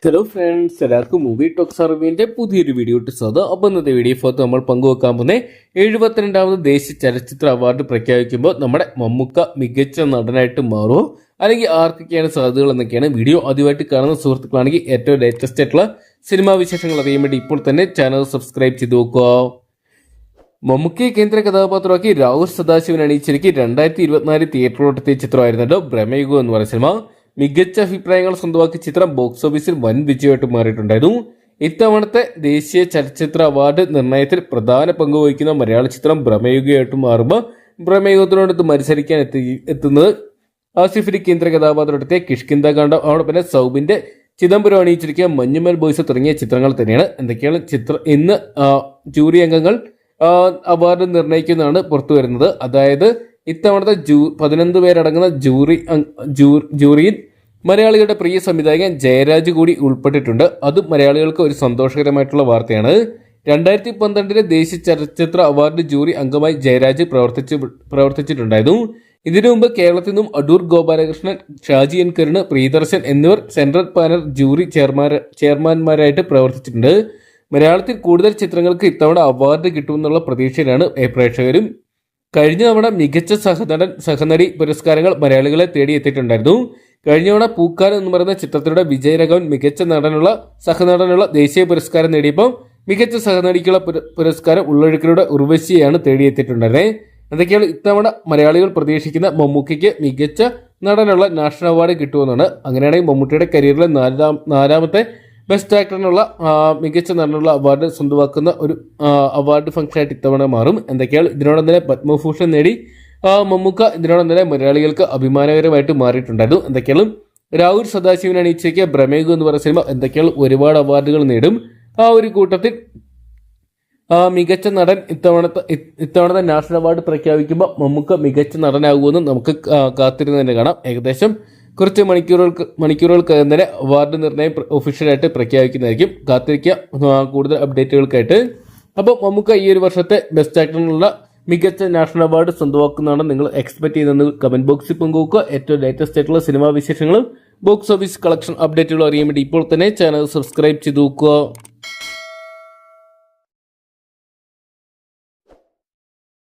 Hello friends, എല്ലാവർക്കും movie talks അറിവിന്റെ പുതിയൊരു വീഡിയോ സ്വാഗതം. അപ്പോൾ ഇന്നത്തെ വീഡിയോക്കകത്ത് നമ്മൾ പങ്കുവെക്കാൻ പോകുന്ന 72ാമത് ദേശീയ ചലച്ചിത്ര അവാർഡ് പ്രഖ്യാപിക്കുമ്പോൾ നമ്മുടെ മമ്മൂക്ക മികച്ച നടനായിട്ട് മാറുമോ, അല്ലെങ്കിൽ ആർക്കൊക്കെയാണ് സാധ്യതകൾ എന്നൊക്കെയാണ്. വീഡിയോ ആദ്യമായിട്ട് കാണുന്ന സുഹൃത്തുക്കളാണെങ്കിൽ ഏറ്റവും ലേറ്റസ്റ്റ് ആയിട്ടുള്ള സിനിമാ വിശേഷങ്ങൾ അറിയാൻ വേണ്ടി ഇപ്പോൾ തന്നെ ചാനൽ സബ്സ്ക്രൈബ് ചെയ്ത് നോക്കുക. മമ്മൂക്കയെ കേന്ദ്ര കഥാപാത്രമാക്കി രാഹുൽ സദാശിവൻ അണിയിച്ചിരിക്കും 2024 തിയേറ്ററിലോട്ടെത്തിയ ചിത്രമായിരുന്നല്ലോ ബ്രഹ്മയുഗം എന്ന് പറയുന്ന സിനിമ. മികച്ച അഭിപ്രായങ്ങൾ സ്വന്തമാക്കിയ ചിത്രം ബോക്സ് ഓഫീസിൽ വൻ വിജയമായിട്ട് മാറിയിട്ടുണ്ടായിരുന്നു. ഇത്തവണത്തെ ദേശീയ ചലച്ചിത്ര അവാർഡ് നിർണയത്തിൽ പ്രധാന പങ്ക് വഹിക്കുന്ന മലയാള ചിത്രം ബ്രഹ്മയുഗമായിട്ട് മാറുമ്പോൾ ബ്രഹ്മയുഗത്തിനോടൊത്ത് മത്സരിക്കാൻ എത്തുന്നത് ആസിഫലി കേന്ദ്ര കഥാപാത്രത്തെ കിഷ്കിന്ദ കാണ്ഡം, അതോടൊപ്പം തന്നെ സൗബിന്റെ ചിദംബരം അണിയിച്ചിരിക്കുക മഞ്ഞുമൽ ബോയ്സ് തുടങ്ങിയ ചിത്രങ്ങൾ തന്നെയാണ്. എന്തൊക്കെയാണ് ഇന്ന് ജൂറി അംഗങ്ങൾ അവാർഡ് നിർണ്ണയിക്കുന്നതാണ് പുറത്തു വരുന്നത്. അതായത് ഇത്തവണത്തെ 11 പേരടങ്ങുന്ന ജൂറിയിൽ മലയാളികളുടെ പ്രിയ സംവിധായകൻ ജയരാജ് കൂടി ഉൾപ്പെട്ടിട്ടുണ്ട്. അതും മലയാളികൾക്ക് ഒരു സന്തോഷകരമായിട്ടുള്ള വാർത്തയാണ്. 2012 ദേശീയ ചലച്ചിത്ര അവാർഡ് ജൂറി അംഗമായി ജയരാജ് പ്രവർത്തിച്ചിട്ടുണ്ടായിരുന്നു. ഇതിനു മുമ്പ് കേരളത്തിൽ നിന്നും അടൂർ ഗോപാലകൃഷ്ണൻ, ഷാജി എൻ കരുണ്, പ്രിയദർശൻ എന്നിവർ സെൻട്രൽ പാനൽ ജൂറി ചെയർമാൻമാരായിട്ട് പ്രവർത്തിച്ചിട്ടുണ്ട്. മലയാളത്തിൽ കൂടുതൽ ചിത്രങ്ങൾക്ക് ഇത്തവണ അവാർഡ് കിട്ടുമെന്നുള്ള പ്രതീക്ഷയിലാണ് പ്രേക്ഷകരും. കഴിഞ്ഞ തവണ മികച്ച സഹനടി പുരസ്കാരങ്ങൾ മലയാളികളെ തേടിയെത്തിയിട്ടുണ്ടായിരുന്നു. കഴിഞ്ഞ തവണ പൂക്കാലം എന്ന് പറയുന്ന ചിത്രത്തിലൂടെ വിജയരാഘവൻ മികച്ച സഹനടനുള്ള ദേശീയ പുരസ്കാരം നേടിയപ്പോൾ മികച്ച സഹനടിക്കുള്ള പുരസ്കാരം ഉള്ളൊഴുക്കിലൂടെ ഉർവശിയെയാണ് തേടിയെത്തിയിട്ടുണ്ടായിരുന്നത്. എന്തൊക്കെയാണ് ഇത്തവണ മലയാളികൾ പ്രതീക്ഷിക്കുന്ന മമ്മൂക്കയ്ക്ക് മികച്ച നടനുള്ള നാഷണൽ അവാർഡ് കിട്ടുമെന്നാണ്. അങ്ങനെയാണെങ്കിൽ മമ്മൂട്ടിയുടെ കരിയറിലെ നാലാമത്തെ ബെസ്റ്റ് ആക്ടറിനുള്ള മികച്ച നടനുള്ള അവാർഡ് സ്വന്തമാക്കുന്ന ഒരു അവാർഡ് ഫംഗ്ഷനായിട്ട് ഇത്തവണ മാറും. എന്തൊക്കെയാണ് ഇതിനോടൊപ്പം തന്നെ പത്മഭൂഷൺ നേടി മമ്മൂക്ക ഇതിനോടൊപ്പം തന്നെ മലയാളികൾക്ക് അഭിമാനകരമായിട്ട് മാറിയിട്ടുണ്ടായിരുന്നു. എന്തൊക്കെയാണ് രാഹുൽ സദാശിവൻ അണിയിച്ചേക്കിയ ബ്രഹ്മയുഗം എന്ന് പറയുന്ന സിനിമ എന്തൊക്കെയാണ് ഒരുപാട് അവാർഡുകൾ നേടും. ആ ഒരു കൂട്ടത്തിൽ മികച്ച നടൻ ഇത്തവണത്തെ നാഷണൽ അവാർഡ് പ്രഖ്യാപിക്കുമ്പോൾ മമ്മൂക്ക മികച്ച നടനാകുമെന്ന് നമുക്ക് കാത്തിരുന്ന് തന്നെ കാണാം. ഏകദേശം കുറച്ച് മണിക്കൂറുകൾക്ക് തന്നെ അവാർഡ് നിർണ്ണയം ഒഫീഷ്യലായിട്ട് പ്രഖ്യാപിക്കുന്നതായിരിക്കും. കാത്തിരിക്കുക കൂടുതൽ അപ്ഡേറ്റുകൾക്കായിട്ട്. അപ്പോൾ മമ്മൂക്ക ഈ ഒരു വർഷത്തെ ബെസ്റ്റ് ആക്ടറിനുള്ള മികച്ച നാഷണൽ അവാർഡ് സ്വന്തമാക്കുന്നതാണ് നിങ്ങൾ എക്സ്പെക്ട് ചെയ്യുന്നത്. കമന്റ് ബോക്സിൽ പങ്കുവെക്കുക. ഏറ്റവും ലേറ്റസ്റ്റ് ആയിട്ടുള്ള സിനിമാ വിശേഷങ്ങളും ബോക്സ് ഓഫീസ് കളക്ഷൻ അപ്ഡേറ്റുകളും അറിയാൻ വേണ്ടി ഇപ്പോൾ തന്നെ ചാനൽ സബ്സ്ക്രൈബ് ചെയ്ത് നോക്കുക.